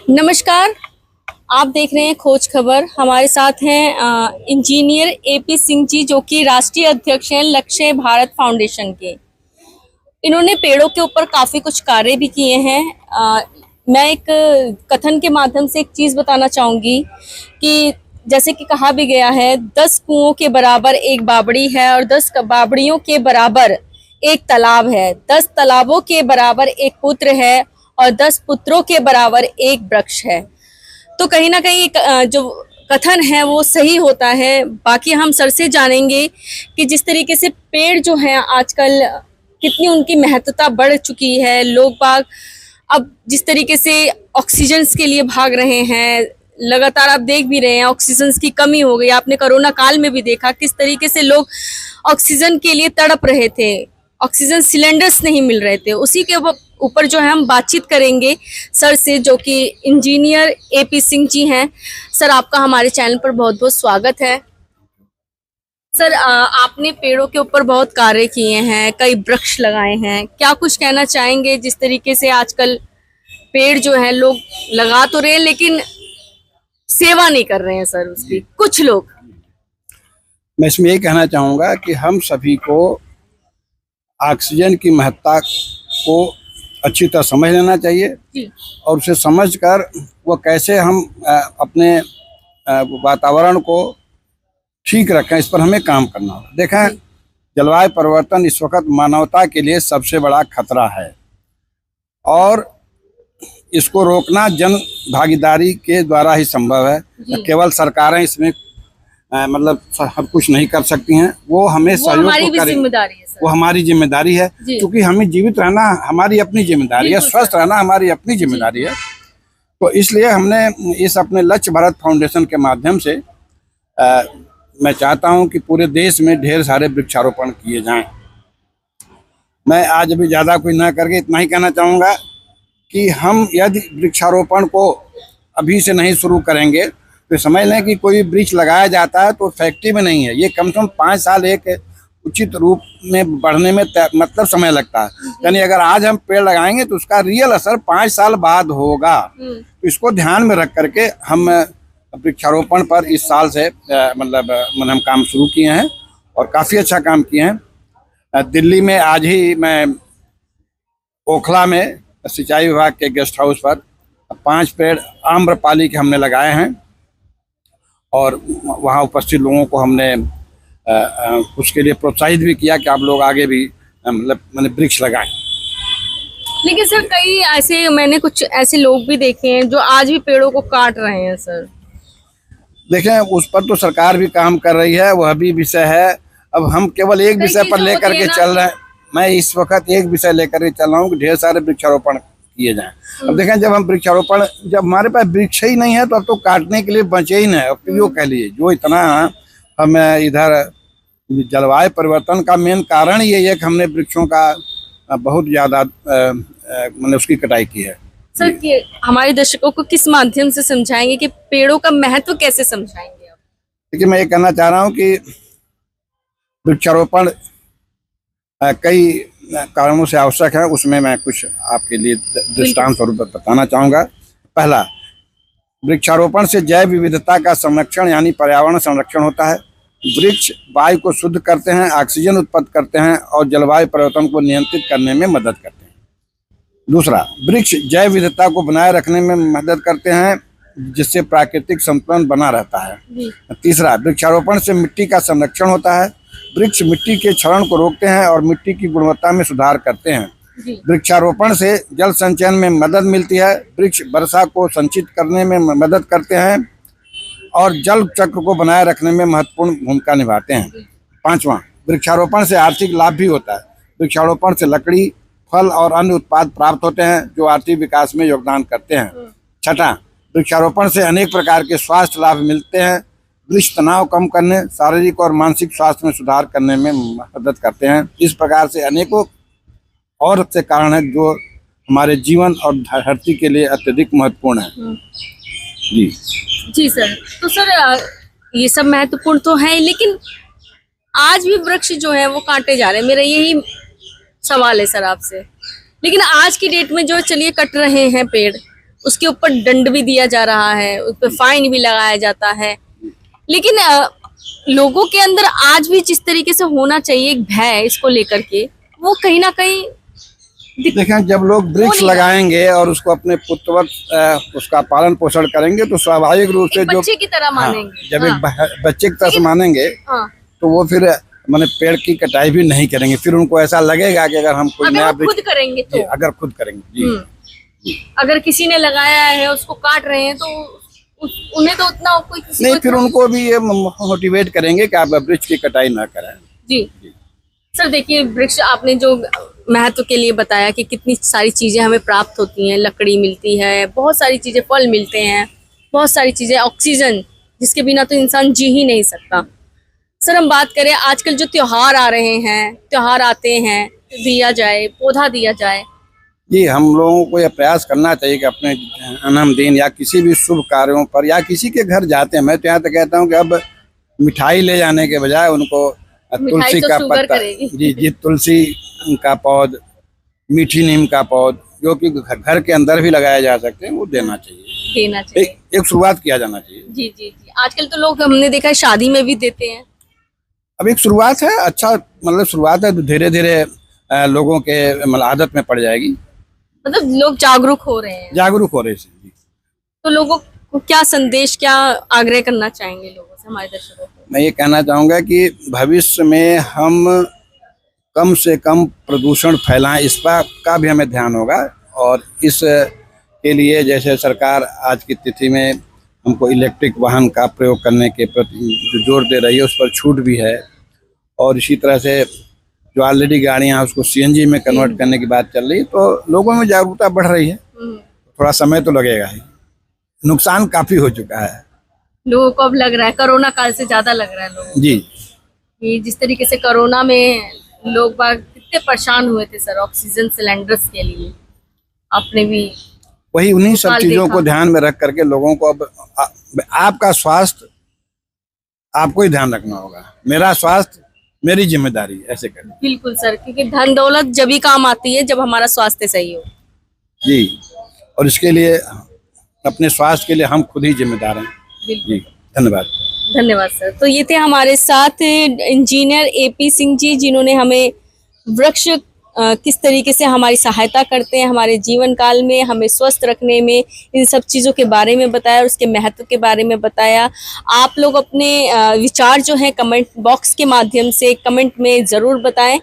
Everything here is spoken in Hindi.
नमस्कार। आप देख रहे हैं खोज खबर। हमारे साथ हैं इंजीनियर एपी सिंह जी, जो कि राष्ट्रीय अध्यक्ष हैं लक्ष्य भारत फाउंडेशन के। इन्होंने पेड़ों के ऊपर काफी कुछ कार्य भी किए हैं। मैं एक कथन के माध्यम से एक चीज बताना चाहूंगी कि जैसे कि कहा भी गया है, 10 कुओं के बराबर एक बावड़ी है और 10 बावड़ियों के बराबर एक तालाब है, 10 तालाबों के बराबर एक पुत्र है और 10 पुत्रों के बराबर एक वृक्ष है। तो कहीं ना कहीं जो कथन है वो सही होता है। बाकी हम सर से जानेंगे कि जिस तरीके से पेड़ जो है आजकल कितनी उनकी महत्वता बढ़ चुकी है। लोग बाग अब जिस तरीके से ऑक्सीजन के लिए भाग रहे हैं, लगातार आप देख भी रहे हैं ऑक्सीजन की कमी हो गई। आपने कोरोना काल में भी देखा किस तरीके से लोग ऑक्सीजन के लिए तड़प रहे थे, ऑक्सीजन सिलेंडर्स नहीं मिल रहे थे। उसी के ऊपर जो है हम बातचीत करेंगे सर से, जो कि इंजीनियर एपी सिंह जी हैं। सर, आपका हमारे चैनल पर बहुत बहुत स्वागत है। सर, आपने पेड़ों के ऊपर बहुत कार्य किए हैं, कई वृक्ष लगाए हैं, क्या कुछ कहना चाहेंगे जिस तरीके से आजकल पेड़ जो है लोग लगा तो रहे हैं लेकिन सेवा नहीं कर रहे हैं सर उसकी, कुछ लोग। मैं इसमें यही कहना चाहूँगा कि हम सभी को ऑक्सीजन की महत्ता को अच्छी तरह समझ लेना चाहिए जी। और उसे समझकर वो कैसे हम अपने वातावरण को ठीक रखें, इस पर हमें काम करना होगा। देखें, जलवायु परिवर्तन इस वक्त मानवता के लिए सबसे बड़ा खतरा है और इसको रोकना जन भागीदारी के द्वारा ही संभव है। केवल सरकारें इसमें मतलब सब कुछ नहीं कर सकती हैं, वो हमें सहयोग हमारी भी जिम्मेदारी है सर। वो हमारी जिम्मेदारी है, क्योंकि हमें जीवित रहना हमारी अपनी जिम्मेदारी है, स्वस्थ रहना हमारी अपनी जिम्मेदारी है। तो इसलिए हमने इस अपने लक्ष्य भारत फाउंडेशन के माध्यम से मैं चाहता हूं कि पूरे देश में ढेर सारे वृक्षारोपण किए जाएं। मैं आज अभी ज़्यादा कुछ ना करके इतना ही कहना चाहूँगा कि हम यदि वृक्षारोपण को अभी से नहीं शुरू करेंगे तो समझ लें कि कोई वृक्ष लगाया जाता है तो फैक्ट्री में नहीं है, ये कम से कम 5 साल एक उचित रूप में बढ़ने में मतलब समय लगता है। यानी अगर आज हम पेड़ लगाएंगे तो उसका रियल असर 5 साल बाद होगा। तो इसको ध्यान में रख करके हम वृक्षारोपण पर इस साल से मतलब हम काम शुरू किए हैं और काफ़ी अच्छा काम किए हैं। दिल्ली में आज ही मैं ओखला में सिंचाई विभाग के गेस्ट हाउस पर 5 पेड़ आम्रपाली के हमने लगाए हैं और वहाँ उपस्थित लोगों को हमने उसके लिए प्रोत्साहित भी किया कि आप लोग आगे भी मतलब वृक्ष लगाएं। लेकिन सर, कई ऐसे मैंने कुछ ऐसे लोग भी देखे हैं जो आज भी पेड़ों को काट रहे हैं सर। देखें, उस पर तो सरकार भी काम कर रही है, वह भी विषय है। अब हम केवल एक विषय पर लेकर के चल रहे हैं। मैं इस वक्त एक विषय लेकर के चल रहा हूँ कि ढेर सारे वृक्षारोपण किए जाएं। अब देखें, जब हम वृक्षारोपण, जब हमारे पास वृक्ष ही नहीं है तो अब तो काटने के लिए बचे ही नहीं। अब तो यो कह लीजिए, जो इतना हम इधर जलवायु परिवर्तन का मेन कारण ये है कि हमने वृक्षों का बहुत ज़्यादा मतलब उसकी कटाई की है। सर, कि हमारे दर्शकों को किस माध्यम से समझाएंगे कि पेड़ों का महत्व कैसे समझाएंगे आप? देखिए, मैं ये कहना चाह रहा हूँ कि वृक्षारोपण कई कारणों से आवश्यक है। उसमें मैं कुछ आपके लिए दृष्टांत स्वरूप बताना चाहूँगा। पहला, वृक्षारोपण से जैव विविधता का संरक्षण यानी पर्यावरण संरक्षण होता है। वृक्ष वायु को शुद्ध करते हैं, ऑक्सीजन उत्पन्न करते हैं और जलवायु परिवर्तन को नियंत्रित करने में मदद करते हैं। दूसरा, वृक्ष जैव विविधता को बनाए रखने में मदद करते हैं, जिससे प्राकृतिक संतुलन बना रहता है। तीसरा, वृक्षारोपण से मिट्टी का संरक्षण होता है। वृक्ष मिट्टी के क्षरण को रोकते हैं और मिट्टी की गुणवत्ता में सुधार करते हैं। वृक्षारोपण से जल संचयन में मदद मिलती है। वृक्ष वर्षा को संचित करने में मदद करते हैं और जल चक्र को बनाए रखने में महत्वपूर्ण भूमिका निभाते हैं। पांचवा, वृक्षारोपण से आर्थिक लाभ भी होता है। वृक्षारोपण से लकड़ी, फल और अन्य उत्पाद प्राप्त होते हैं जो आर्थिक विकास में योगदान करते हैं। छठा, वृक्षारोपण से अनेक प्रकार के स्वास्थ्य लाभ मिलते हैं। वृक्ष तनाव कम करने, शारीरिक और मानसिक स्वास्थ्य में सुधार करने में मदद करते हैं। इस प्रकार से अनेकों और से कारण है जो हमारे जीवन और धरती के लिए अत्यधिक महत्वपूर्ण है। जी सर। तो सर, ये सब महत्वपूर्ण तो है, लेकिन आज भी वृक्ष जो है वो काटे जा रहे हैं। मेरा यही सवाल है सर आपसे। लेकिन आज की डेट में जो चलिए कट रहे हैं पेड़, उसके ऊपर दंड भी दिया जा रहा है, उस पर फाइन भी लगाया जाता है। लेकिन लोगों के अंदर आज भी जिस तरीके से होना चाहिए एक भय इसको लेकर के, वो कहीं ना कहीं देखें, जब लोग वृक्ष लगाएंगे और उसको अपने पुत्रवत उसका पालन पोषण करेंगे तो स्वाभाविक रूप से जो बच्चे की तरह मानेंगे। हाँ, जब एक बच्चे की तरह से मानेंगे हाँ, तो वो फिर माने पेड़ की कटाई भी नहीं करेंगे। फिर उनको ऐसा लगेगा कि अगर हम कोई अगर नया वो खुद करेंगे जी, तो अगर खुद करेंगे जी अगर किसी ने लगाया है उसको काट रहे हैं तो उन्हें तो उतना कोई किसी नहीं, को फिर उनको भी ये मोटिवेट करेंगे कि आप वृक्ष की कटाई ना करें। जी सर, देखिए वृक्ष आपने जो महत्व के लिए बताया कि कितनी सारी चीजें हमें प्राप्त होती हैं, लकड़ी मिलती है, बहुत सारी चीजें, फल मिलते हैं, बहुत सारी चीजें, ऑक्सीजन जिसके बिना तो इंसान जी ही नहीं सकता। सर हम बात करें आजकल जो त्योहार आ रहे हैं, त्योहार आते हैं, दिया जाए, पौधा दिया जाए। जी, हम लोगों को यह प्रयास करना चाहिए कि अपने जन्मदिन या किसी भी शुभ कार्यों पर या किसी के घर जाते हैं, मैं तो यहाँ तक कहता हूँ कि अब मिठाई ले जाने के बजाय उनको तुलसी तो का शुगर पत्ता, करेगी। जी तुलसी का पौध, मीठी नीम का पौध, जो कि घर के अंदर भी लगाए जा सकते हैं, वो देना चाहिए। एक शुरुआत किया जाना चाहिए। जी जी जी, आजकल तो लोग हमने देखा है शादी में भी देते हैं। अब एक शुरुआत है, अच्छा मतलब शुरुआत है, तो धीरे धीरे लोगों के मतलब आदत में पड़ जाएगी, मतलब लोग जागरूक हो रहे हैं, जागरूक हो रहे हैं। तो लोगों को क्या संदेश, क्या आग्रह करना चाहेंगे लोगों से, हमारे दर्शकों को? मैं ये कहना चाहूँगा कि भविष्य में हम कम से कम प्रदूषण फैलाएं, इस पर का भी हमें ध्यान होगा। और इस के लिए जैसे सरकार आज की तिथि में हमको इलेक्ट्रिक वाहन का प्रयोग करने के प्रति जो जोर दे रही है, उस पर छूट भी है। और इसी तरह से जो ऑलरेडी गाड़ियाँ हैं उसको सीएनजी में कन्वर्ट करने की बात चल रही है, तो लोगों में जागरूकता बढ़ रही है। थोड़ा समय तो लगेगा ही, नुकसान काफी हो चुका है लोगों को, अब लग रहा है कोरोना काल से ज्यादा लग रहा है लोगों को। जी, कि जिस तरीके से कोरोना में लोग बाग कितने परेशान हुए थे सर ऑक्सीजन सिलेंडर्स के लिए, आपने भी वही उन्हीं सब काल चीजों देखा। को ध्यान में रख करके लोगों को अब आपका स्वास्थ्य आपको ही ध्यान रखना होगा, मेरा स्वास्थ्य मेरी जिम्मेदारी, ऐसे करना। बिल्कुल सर, क्योंकि धन दौलत जब भी काम आती है जब हमारा स्वास्थ्य सही हो। जी, और इसके लिए अपने स्वास्थ्य के लिए हम खुद ही जिम्मेदार हैं। जी, धन्यवाद। धन्यवाद सर। तो ये थे हमारे साथ इंजीनियर एपी सिंह जी, जिन्होंने हमें वृक्ष किस तरीके से हमारी सहायता करते हैं हमारे जीवन काल में, हमें स्वस्थ रखने में, इन सब चीज़ों के बारे में बताया और उसके महत्व के बारे में बताया। आप लोग अपने विचार जो हैं कमेंट बॉक्स के माध्यम से कमेंट में ज़रूर बताएं।